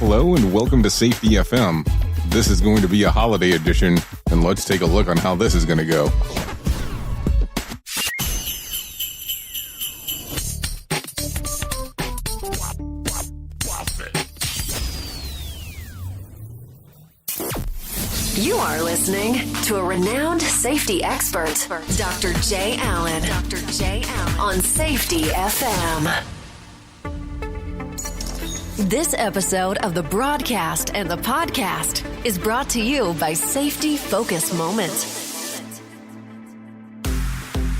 Hello and welcome to Safety FM. This is going to be a holiday edition, and let's take a look on how this is going to go. You are listening to a renowned safety expert, Dr. J. Allen. On Safety FM. This episode of the broadcast and the podcast is brought to you by Safety Focus Moment.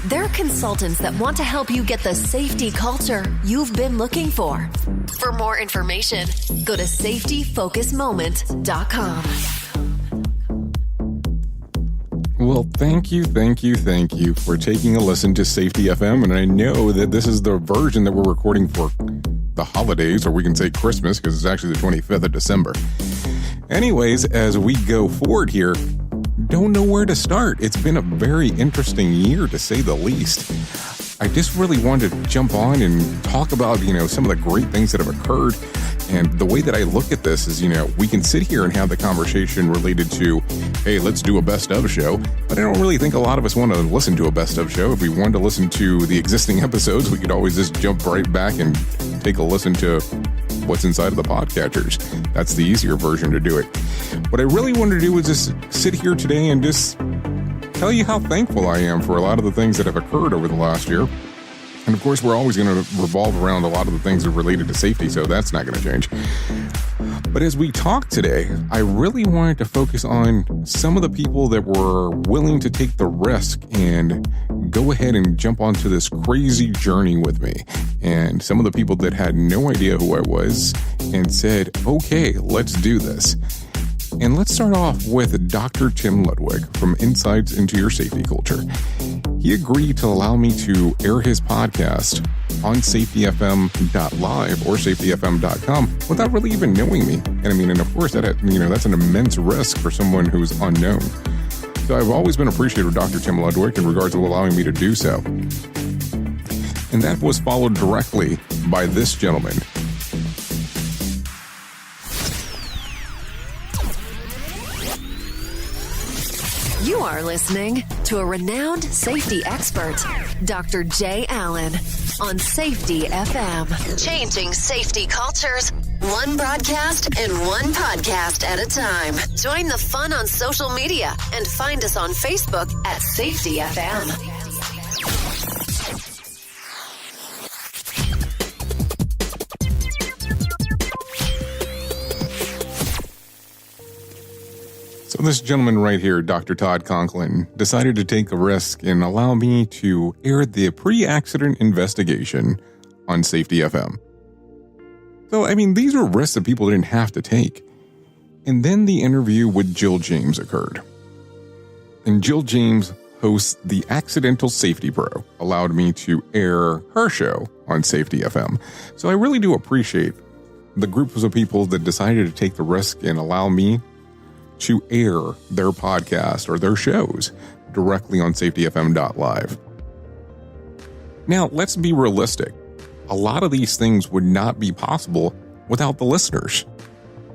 They're consultants that want to help you get the safety culture you've been looking for. For more information, go to safetyfocusmoment.com. Well, thank you for taking a listen to Safety FM. And I know that this is the version that we're recording for the holidays, or we can say Christmas, because it's actually the 25th of December. Anyways, as we go forward here, don't know where to start. It's been a very interesting year, to say the least. I just really wanted to jump on and talk about, some of the great things that have occurred. And the way that I look at this is, we can sit here and have the conversation related to, hey, let's do a best of show. But I don't really think a lot of us want to listen to a best of show. If we wanted to listen to the existing episodes, we could always just jump right back and take a listen to what's inside of the podcatchers. That's the easier version to do it. What I really wanted to do was just sit here today and just tell you how thankful I am for a lot of the things that have occurred over the last year. And of course, we're always going to revolve around a lot of the things that are related to safety, so that's not going to change. But as we talk today, I really wanted to focus on some of the people that were willing to take the risk and go ahead and jump onto this crazy journey with me. And some of the people that had no idea who I was and said, okay, let's do this. And let's start off with Dr. Tim Ludwig from Insights into Your Safety Culture. He agreed to allow me to air his podcast on safetyfm.live or safetyfm.com without really even knowing me. And of course, that's an immense risk for someone who's unknown. So I've always been appreciative of Dr. Tim Ludwig in regards to allowing me to do so. And that was followed directly by this gentleman. You are listening to a renowned safety expert, Dr. J. Allen, on Safety FM. Changing safety cultures, one broadcast and one podcast at a time. Join the fun on social media and find us on Facebook at Safety FM. So this gentleman right here, Dr. Todd Conklin, decided to take a risk and allow me to air the pre-accident investigation on Safety FM. So, these are risks that people didn't have to take. And then the interview with Jill James occurred. And Jill James hosts the Accidental Safety Pro, allowed me to air her show on Safety FM. So I really do appreciate the groups of people that decided to take the risk and allow me to air their podcast or their shows directly on safetyfm.live. Now, let's be realistic. A lot of these things would not be possible without the listeners.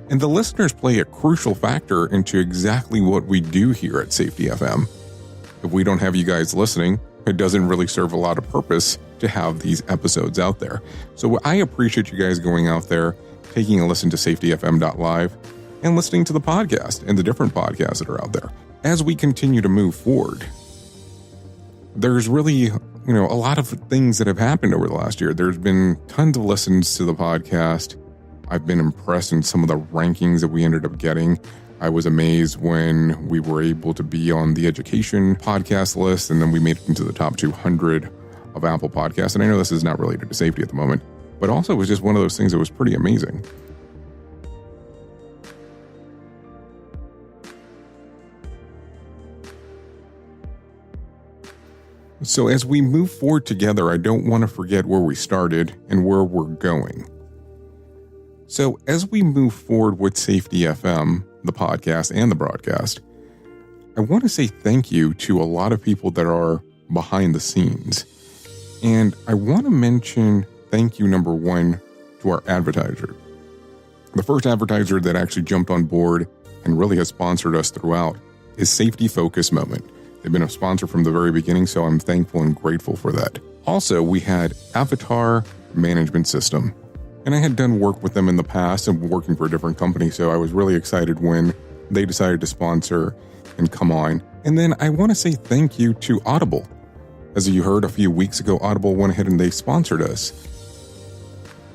And the listeners play a crucial factor into exactly what we do here at Safety FM. If we don't have you guys listening, it doesn't really serve a lot of purpose to have these episodes out there. So I appreciate you guys going out there, taking a listen to safetyfm.live, and listening to the podcast and the different podcasts that are out there. As we continue to move forward, there's really, a lot of things that have happened over the last year. There's been tons of listens to the podcast. I've been impressed in some of the rankings that we ended up getting. I was amazed when we were able to be on the education podcast list, and then we made it into the top 200 of Apple Podcasts. And I know this is not related to safety at the moment, but also it was just one of those things that was pretty amazing. So as we move forward together, I don't want to forget where we started and where we're going. So as we move forward with Safety FM, the podcast and the broadcast, I want to say thank you to a lot of people that are behind the scenes. And I want to mention thank you, number one, to our advertiser. The first advertiser that actually jumped on board and really has sponsored us throughout is Safety Focus Moment. They've been a sponsor from the very beginning, so I'm thankful and grateful for that. Also, we had Avatar Management System, and I had done work with them in the past and working for a different company, so I was really excited when they decided to sponsor and come on. And then I want to say thank you to Audible. As you heard a few weeks ago, Audible went ahead and they sponsored us.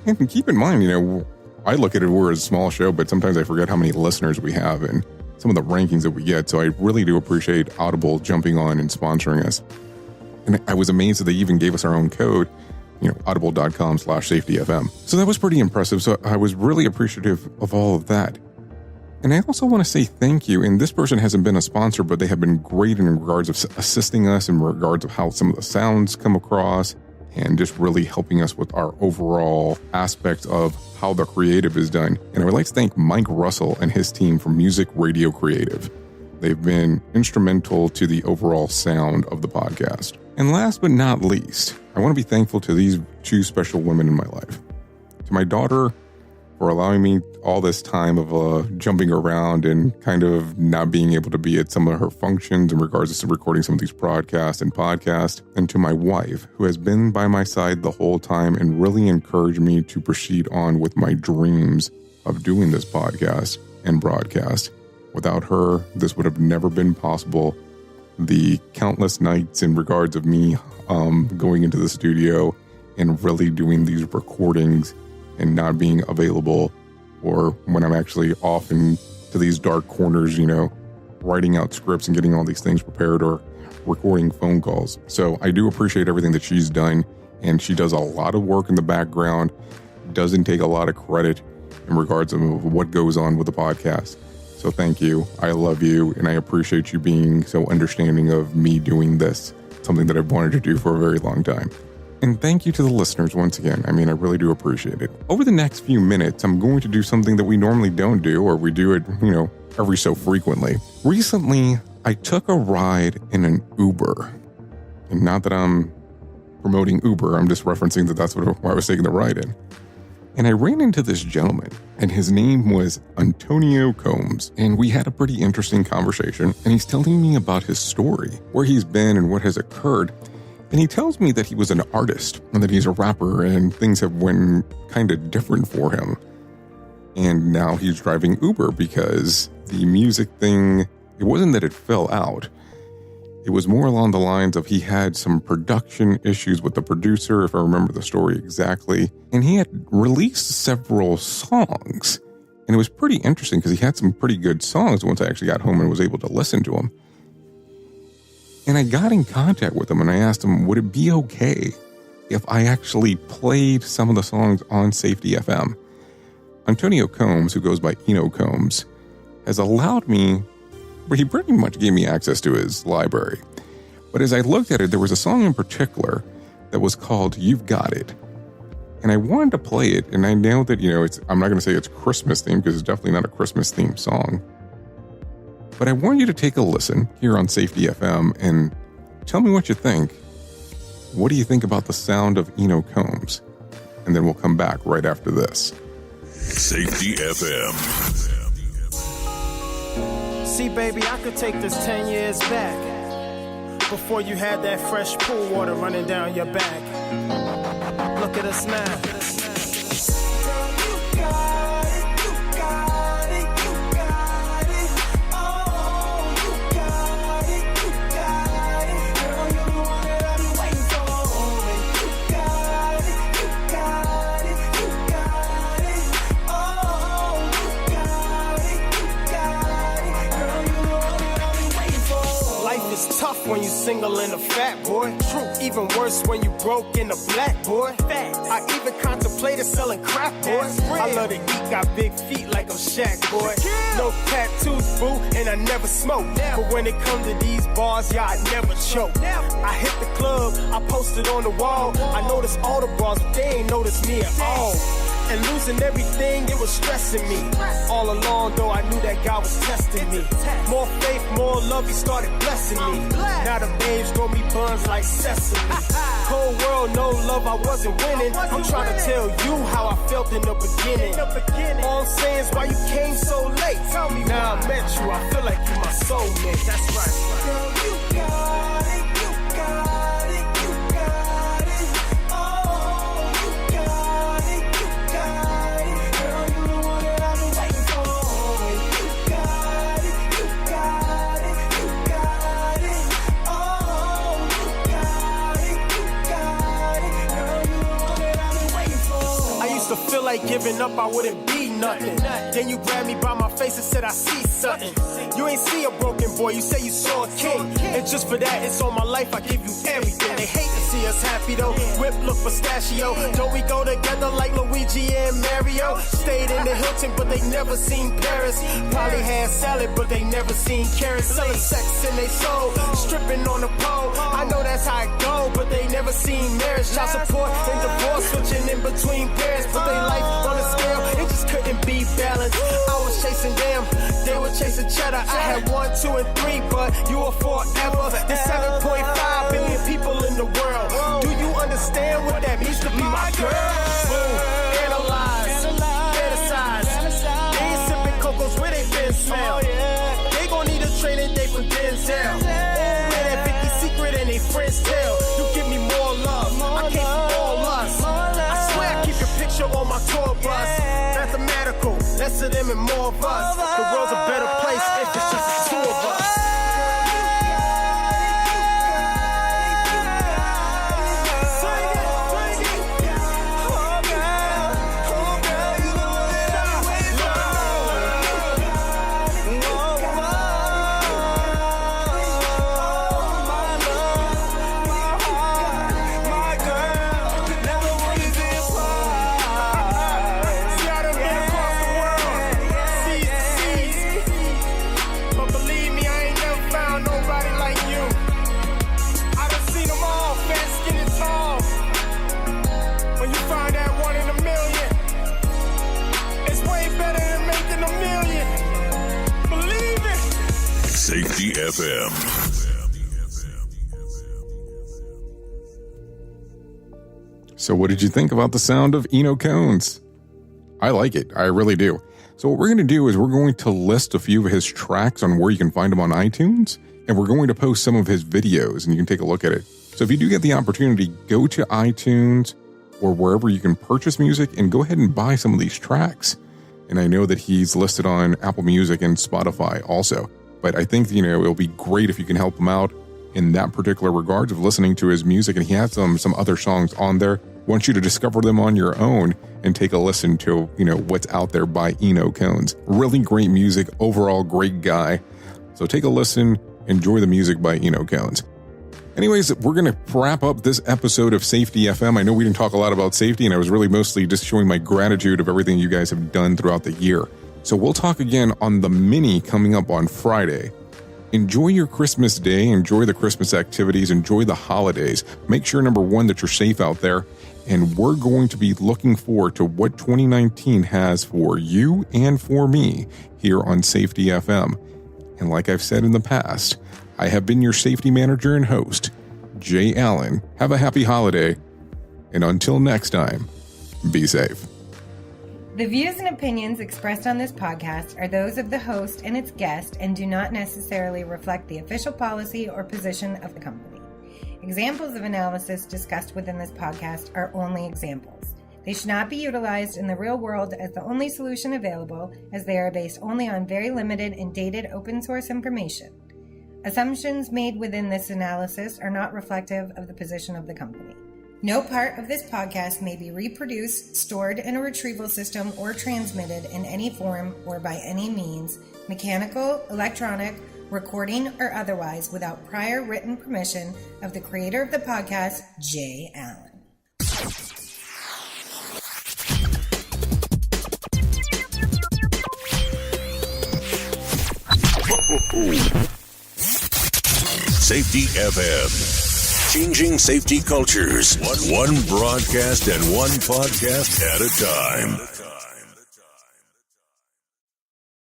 And keep in mind, I look at it, we're a small show, but sometimes I forget how many listeners we have and some of the rankings that we get. So I really do appreciate Audible jumping on and sponsoring us. And I was amazed that they even gave us our own code, audible.com/safetyfm. So that was pretty impressive. So I was really appreciative of all of that. And I also want to say thank you. And this person hasn't been a sponsor, but they have been great in regards of assisting us in regards of how some of the sounds come across and just really helping us with our overall aspect of how the creative is done. And I would like to thank Mike Russell and his team from Music Radio Creative. They've been instrumental to the overall sound of the podcast. And last but not least, I want to be thankful to these two special women in my life. To my daughter, for allowing me all this time of jumping around and kind of not being able to be at some of her functions in regards to recording some of these broadcasts and podcasts. And to my wife, who has been by my side the whole time and really encouraged me to proceed on with my dreams of doing this podcast and broadcast. Without her, this would have never been possible. The countless nights in regards of me going into the studio and really doing these recordings and not being available, or when I'm actually off into these dark corners, writing out scripts and getting all these things prepared or recording phone calls. So I do appreciate everything that she's done, and she does a lot of work in the background, doesn't take a lot of credit in regards of what goes on with the podcast. So thank you. I love you, and I appreciate you being so understanding of me doing this, something that I've wanted to do for a very long time. And thank you to the listeners once again. I really do appreciate it. Over the next few minutes, I'm going to do something that we normally don't do, or we do it, every so frequently. Recently, I took a ride in an Uber. And not that I'm promoting Uber, I'm just referencing that that's what I was taking the ride in. And I ran into this gentleman, and his name was Inno Combs. And we had a pretty interesting conversation, and he's telling me about his story, where he's been and what has occurred. And he tells me that he was an artist and that he's a rapper and things have went kind of different for him. And now he's driving Uber because the music thing, it wasn't that it fell out. It was more along the lines of he had some production issues with the producer, if I remember the story exactly. And he had released several songs. And it was pretty interesting because he had some pretty good songs once I actually got home and was able to listen to them. And I got in contact with him and I asked him, would it be okay if I actually played some of the songs on Safety FM? Inno Combs, who goes by Inno Combs, has allowed me, but he pretty much gave me access to his library. But as I looked at it, there was a song in particular that was called You've Got It. And I wanted to play it, and I know that, I'm not going to say it's Christmas themed because it's definitely not a Christmas themed song. But I want you to take a listen here on Safety FM and tell me what you think. What do you think about the sound of Inno Combs? And then we'll come back right after this. Safety FM. See, baby, I could take this 10 years back, before you had that fresh pool water running down your back. Look at us now. Tough when you single and a fat boy. True, even worse when you broke and a black boy. Facts. I even contemplated selling crap, boy. I love to eat, got big feet like I'm Shaq, boy. No tattoos, boo, and I never smoke. But when it comes to these bars, yeah, I never choke. I hit the club, I posted on the wall. I noticed all the bras, but they ain't noticed me at all. And losing everything, it was stressing me. All along, though, I knew that God was testing me. More faith, more love, he started blessing me. Now the babes gon' be buns like sesame. Cold world, no love, I wasn't winning. I'm trying to tell you how I felt in the beginning. All I'm saying is why you came so late. Tell me now I met you, I feel like you my soulmate. That's right. Girl, you got it, you got it, you got it. Oh, you got it, you got it. Girl, you the one that I've been waiting for. You got it, you got it, you got it. Oh, you got it, you got it. Girl, you the one that I've been waiting for. I used to feel like giving up, I wouldn't be nothing. Then you grabbed me by my face and said I see something. You ain't see a broken boy, you say you saw a king. And just for that, it's all my life, I give you everything. They hate to see us happy though, whip look pistachio. Don't we go together like Luigi and Mario? Stayed in the Hilton, but they never seen Paris. Probably had salad, but they never seen carrots. Selling sex in they soul, stripping on the pole. I know that's how it go, but they never seen marriage. Child support and divorce, switching in between parents. Put their life on the scale, it just couldn't be balanced. I was chasing them, they were chasing cheddar. I had 1, 2, and 3, but you were forever. There's 7.5 billion people in the world. Do you understand what that means to be my girl? Boom, analyze, fantasize. They ain't sipping cocos where they been smell. They gon' need a training day from Denzel. Oh, man, that Vicky secret and they friends tell. You give me more love, I can't for all us. I swear I keep your picture on my tour bus. Mathematical, less of them and more of us. The world's a better place if it's just the two of us. Safety FM. So what did you think about the sound of Inno Combs? I like it. I really do. So what we're going to do is we're going to list a few of his tracks on where you can find them on iTunes, and we're going to post some of his videos, and you can take a look at it. So if you do get the opportunity, go to iTunes or wherever you can purchase music and go ahead and buy some of these tracks. And I know that he's listed on Apple Music and Spotify also. But I think, it'll be great if you can help him out in that particular regards of listening to his music. And he has some other songs on there. Want you to discover them on your own and take a listen to, what's out there by Inno Combs. Really great music, overall great guy. So take a listen, enjoy the music by Inno Combs. Anyways, we're going to wrap up this episode of Safety FM. I know we didn't talk a lot about safety, and I was really mostly just showing my gratitude of everything you guys have done throughout the year. So we'll talk again on the mini coming up on Friday. Enjoy your Christmas day, enjoy the Christmas activities, enjoy the holidays. Make sure, number one, that you're safe out there. And we're going to be looking forward to what 2019 has for you and for me here on Safety FM. And like I've said in the past, I have been your safety manager and host, Jay Allen. Have a happy holiday. And until next time, be safe. The views and opinions expressed on this podcast are those of the host and its guest and do not necessarily reflect the official policy or position of the company. Examples of analysis discussed within this podcast are only examples. They should not be utilized in the real world as the only solution available, as they are based only on very limited and dated open source information. Assumptions made within this analysis are not reflective of the position of the company. No part of this podcast may be reproduced, stored in a retrieval system, or transmitted in any form or by any means, mechanical, electronic, recording, or otherwise, without prior written permission of the creator of the podcast, Jay Allen. Safety FM. Changing safety cultures. One broadcast and one podcast at a time.